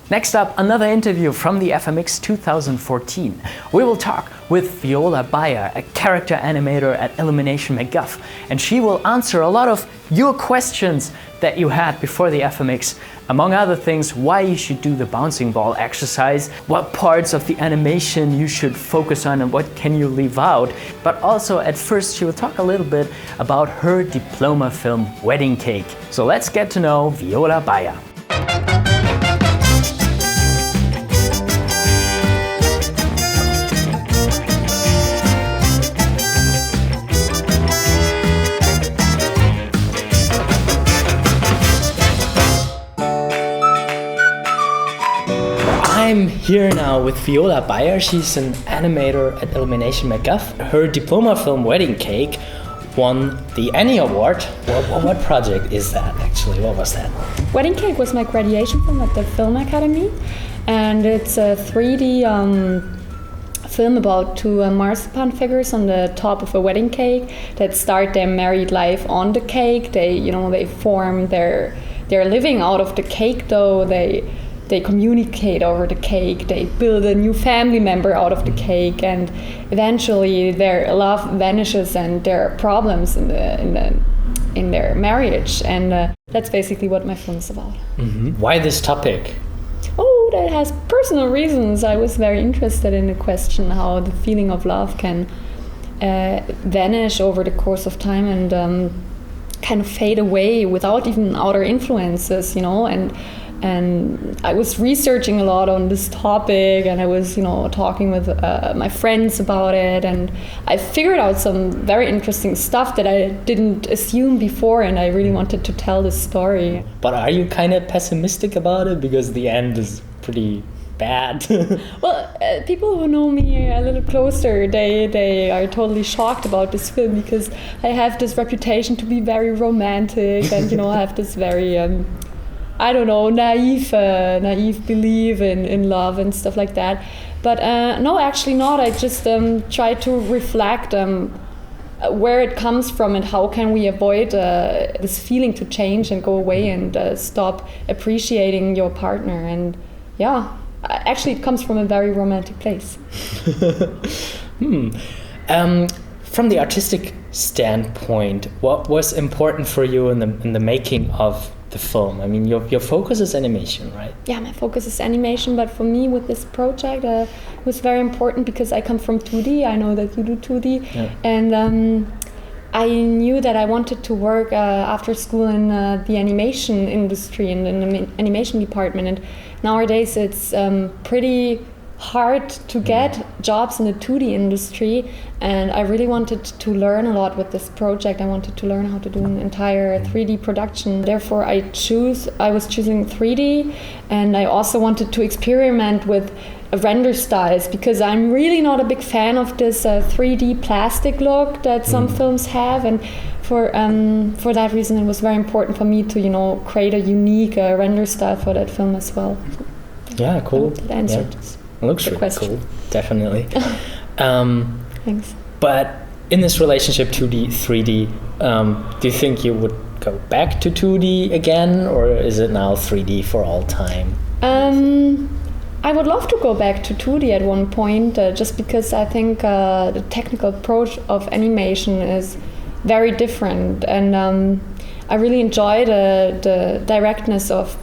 Next up, another interview from the FMX 2014. We will talk with Viola Baier, a character animator at Illumination McGuff, and she will answer a lot of your questions that you had before the FMX. Among other things, why you should do the bouncing ball exercise, what parts of the animation you should focus on and what can you leave out. But also at first she will talk a little bit about her diploma film Wedding Cake. So let's get to know Viola Baier. I'm here now with Viola Baier. She's an animator at Illumination McGuff. Her diploma film Wedding Cake won the Annie Award. What project is that actually? What was that? Wedding Cake was my graduation film at the Film Academy, and it's a 3D film about two marzipan figures on the top of a wedding cake that start their married life on the cake. They form they're living out of the cake dough. They communicate over the cake, they build a new family member out of the cake, and eventually their love vanishes and there are problems in their marriage, and that's basically what my film is about. Mm-hmm. Why this topic? Oh, that has personal reasons. I was very interested in the question how the feeling of love can vanish over the course of time and kind of fade away without even outer influences, and I was researching a lot on this topic, and I was, talking with my friends about it, and I figured out some very interesting stuff that I didn't assume before, and I really wanted to tell this story. But are you kind of pessimistic about it? Because the end is pretty bad. Well, people who know me a little closer, they are totally shocked about this film because I have this reputation to be very romantic, and, I have this very... naive belief in love and stuff like that. But no, actually not. I just try to reflect where it comes from and how can we avoid this feeling to change and go away and stop appreciating your partner. And yeah, actually it comes from a very romantic place. From the artistic standpoint, what was important for you in the making of the film? I mean, your focus is animation, right? Yeah, my focus is animation, but for me with this project it was very important because I come from 2D. I know that you do 2D, yeah. And I knew that I wanted to work after school in the animation industry, in the animation department, and nowadays it's pretty hard to get jobs in the 2D industry, and I really wanted to learn a lot with this project. I wanted to learn how to do an entire 3D production. Therefore I was choosing 3D, and I also wanted to experiment with render styles because I'm really not a big fan of this 3D plastic look that some films have, and for that reason it was very important for me to create a unique render style for that film as well. Yeah, cool. That answered this. It looks really cool, definitely. Thanks. But in this relationship 2D, 3D, do you think you would go back to 2D again, or is it now 3D for all time? I would love to go back to 2D at one point, just because I think the technical approach of animation is very different, and I really enjoy the directness of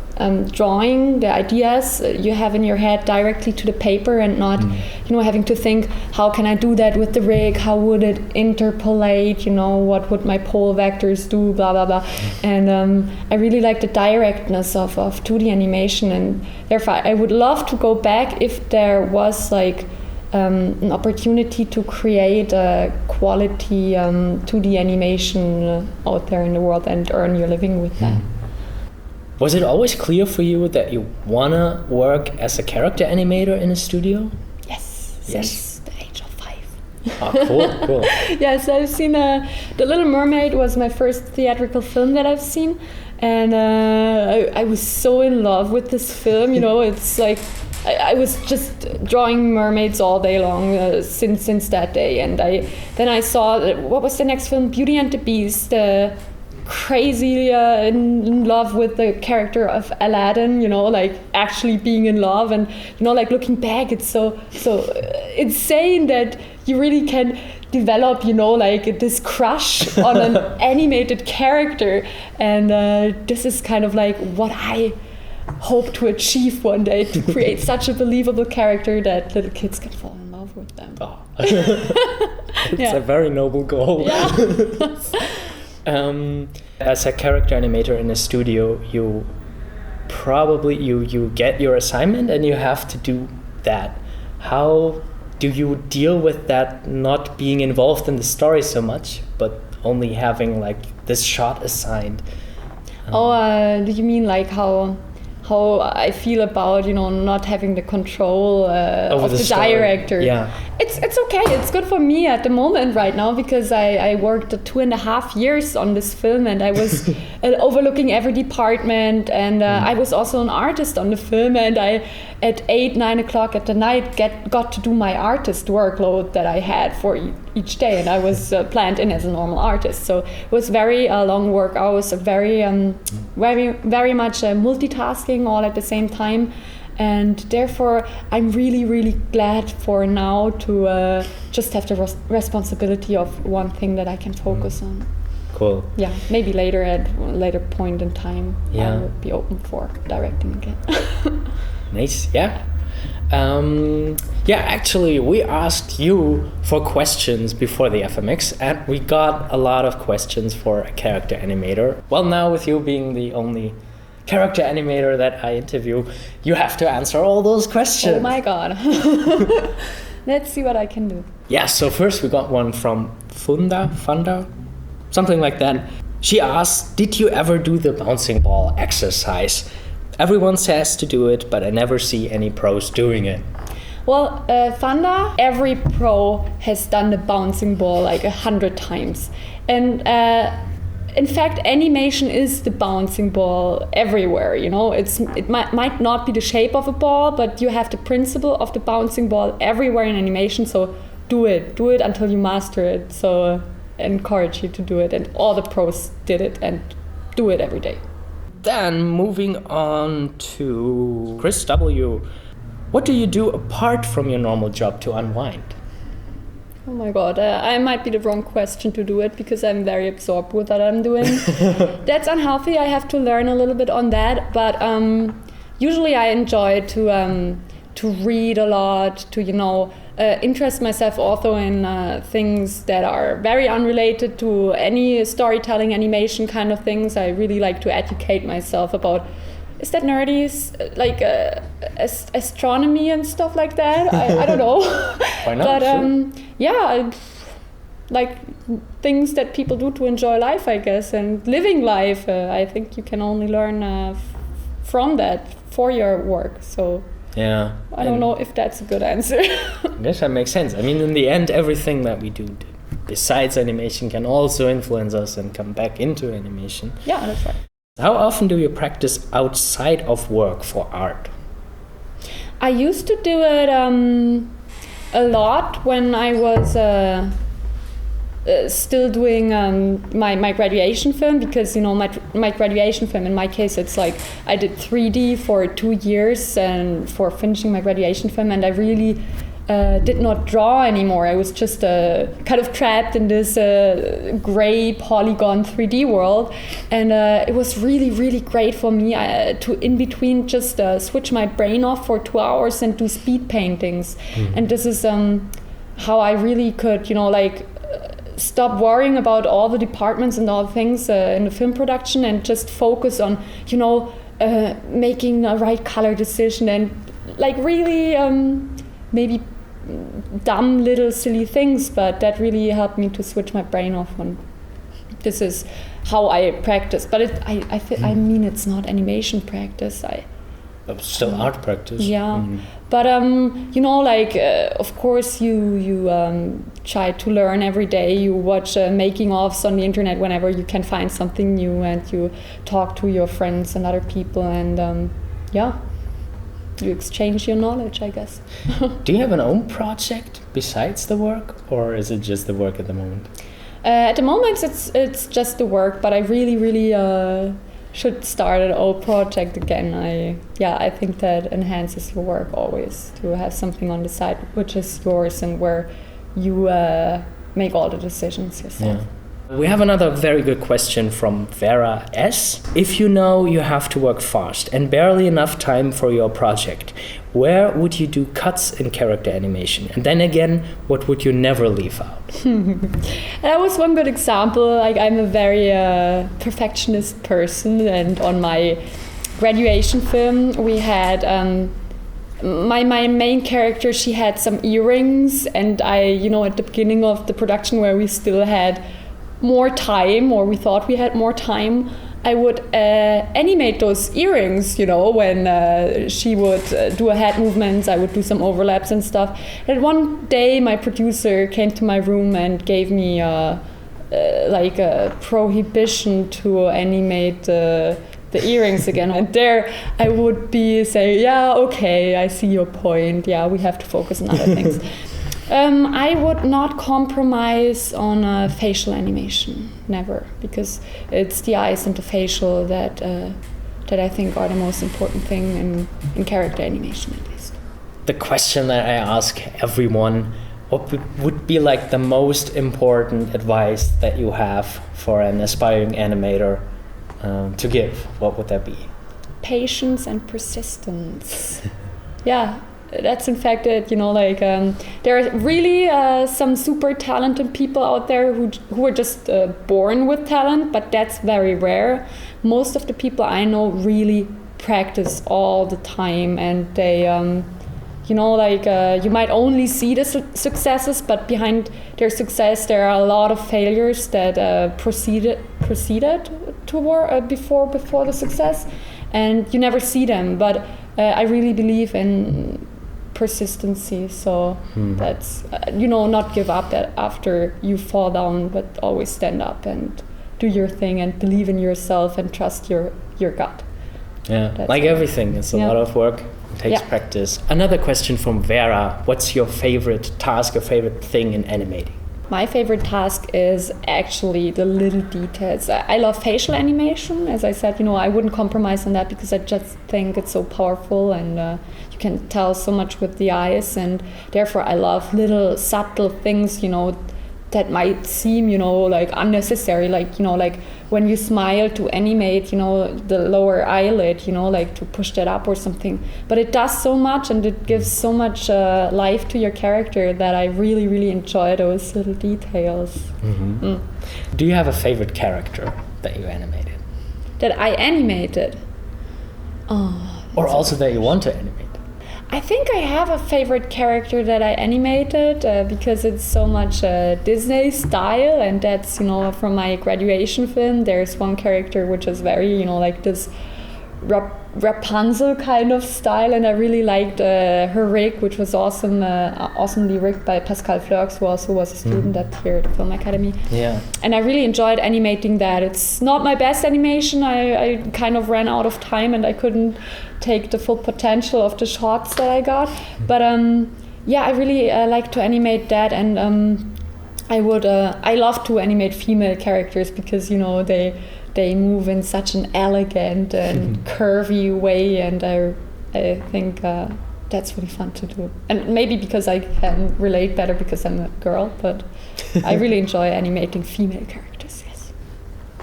drawing the ideas you have in your head directly to the paper, and not having to think, how can I do that with the rig, how would it interpolate, what would my pole vectors do, blah blah blah. And I really like the directness of 2D animation, and therefore I would love to go back if there was an opportunity to create a quality 2D animation out there in the world and earn your living with that. Was it always clear for you that you want to work as a character animator in a studio? Yes, since the age of 5. Oh, cool. Yes, I've seen The Little Mermaid was my first theatrical film that I've seen, and I was so in love with this film. It's like I was just drawing mermaids all day long since that day, and then I saw what was the next film, Beauty and the Beast. crazy in love with the character of Aladdin, you know, like actually being in love, and you know, like looking back, it's so insane that you really can develop, you know, like this crush on an animated character, and this is kind of like what I hope to achieve one day, to create such a believable character that little kids can fall in love with them. Oh. It's a very noble goal. Yeah. As a character animator in a studio, you probably you get your assignment and you have to do that. How do you deal with that, not being involved in the story so much, but only having like this shot assigned? Do you mean like how I feel about, you know, not having the control of the director? Yeah. It's okay. It's good for me at the moment right now, because I worked 2.5 years on this film, and I was overlooking every department, and I was also an artist on the film, and I at 8-9 o'clock at the night got to do my artist workload that I had for each day, and I was planned in as a normal artist. So it was very long work hours, very much multitasking all at the same time. And therefore, I'm really, really glad for now to just have the responsibility of one thing that I can focus on. Cool. Yeah, maybe later, at a later point in time, I would be open for directing again. Nice, yeah. Actually, we asked you for questions before the FMX, and we got a lot of questions for a character animator. Well, now with you being the only character animator that I interview, you have to answer all those questions. Oh my god. Let's see what I can do. Yeah, so first we got one from Funda, something like that. She asked, did you ever do the bouncing ball exercise? Everyone says to do it, but I never see any pros doing it. Well, Funda, every pro has done the bouncing ball like 100 times. And in fact, animation is the bouncing ball everywhere, you know. It might not be the shape of a ball, but you have the principle of the bouncing ball everywhere in animation. So do it until you master it. So I encourage you to do it, and all the pros did it, and do it every day. Then moving on to Chris W. What do you do apart from your normal job to unwind? Oh my god, I might be the wrong question to do it, because I'm very absorbed with what I'm doing. That's unhealthy. I have to learn a little bit on that. But usually I enjoy to read a lot, to, you know, interest myself also in things that are very unrelated to any storytelling, animation kind of things. I really like to educate myself about, is that nerdy? Like astronomy and stuff like that? I don't know. Why not? But sure. yeah, like things that people do to enjoy life, I guess, and living life. I think you can only learn from that for your work. So yeah, I don't know if that's a good answer. Yes, that makes sense. I mean, in the end, everything that we do besides animation can also influence us and come back into animation. Yeah, that's right. How often do you practice outside of work for art? I used to do it a lot when I was still doing my graduation film, because, you know, my graduation film, in my case, it's like I did 3D for 2 years and for finishing my graduation film, and I really did not draw anymore. I was just kind of trapped in this gray polygon 3D world, and it was really, really great for me to in between just switch my brain off for 2 hours and do speed paintings. And this is how I really could, you know, like stop worrying about all the departments and all the things in the film production, and just focus on, you know, making the right color decision, and like really maybe dumb little silly things, but that really helped me to switch my brain off. And this is how I practice. But I mean, it's not animation practice. Still art practice. Yeah, but you know, like of course you try to learn every day. You watch making ofs on the internet whenever you can find something new, and you talk to your friends and other people, and yeah. You exchange your knowledge, I guess. Do you have an own project besides the work, or is it just the work at the moment? At the moment, it's just the work, but I really should start an old project again. I think that enhances your work always to have something on the side which is yours and where you make all the decisions yourself. Yeah. We have another very good question from Vera S. If you know you have to work fast and barely enough time for your project, where would you do cuts in character animation? And then again, what would you never leave out? That was one good example. Like, I'm a very perfectionist person, and on my graduation film, we had my main character. She had some earrings, and at the beginning of the production, where we still had more time, or we thought we had more time, I would animate those earrings, when she would do a head movements, I would do some overlaps and stuff. And one day my producer came to my room and gave me a prohibition to animate the earrings again. And there I would be saying, yeah, okay, I see your point. Yeah, we have to focus on other things. I would not compromise on facial animation, never, because it's the eyes and the facial that I think are the most important thing in character animation, at least. The question that I ask everyone, what would be like the most important advice that you have for an aspiring animator to give? What would that be? Patience and persistence. Yeah. That's in fact it, there are really some super talented people out there who are just born with talent, but that's very rare. Most of the people I know really practice all the time, and they, you might only see the successes, but behind their success there are a lot of failures that preceded toward before the success, and you never see them. But I really believe in persistency, so that's not give up after you fall down, but always stand up and do your thing and believe in yourself and trust your gut. That's like everything, it's a lot of work, it takes practice. Another question from Vera: what's your favorite task or favorite thing in animating? My favorite task is actually the little details. I love facial animation. As I said, I wouldn't compromise on that because I just think it's so powerful, and you can tell so much with the eyes, and therefore I love little subtle things, that might seem, like unnecessary, like when you smile to animate, the lower eyelid, like to push that up or something. But it does so much, and it gives so much life to your character that I really, really enjoy those little details. Mm-hmm. Do you have a favorite character that you animated? That I animated? Or also that you want to animate? I think I have a favorite character that I animated because it's so much Disney style, and that's, from my graduation film. There's one character which is very, like this Rapunzel kind of style, and I really liked her rig, which was awesomely rigged by Pascal Fleurs, who also was a student here at the Film Academy. Yeah. And I really enjoyed animating that. It's not my best animation. I kind of ran out of time, and I couldn't take the full potential of the shots that I got. But I really like to animate that, and I love to animate female characters because they move in such an elegant and curvy way, and I think that's really fun to do. And maybe because I can relate better because I'm a girl, but I really enjoy animating female characters. Yes.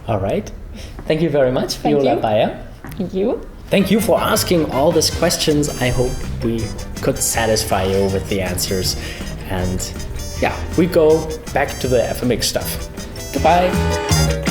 All right. Thank you very much, Viola Baier. Thank you. Thank you for asking all these questions. I hope we could satisfy you with the answers. And we go back to the FMX stuff. Goodbye.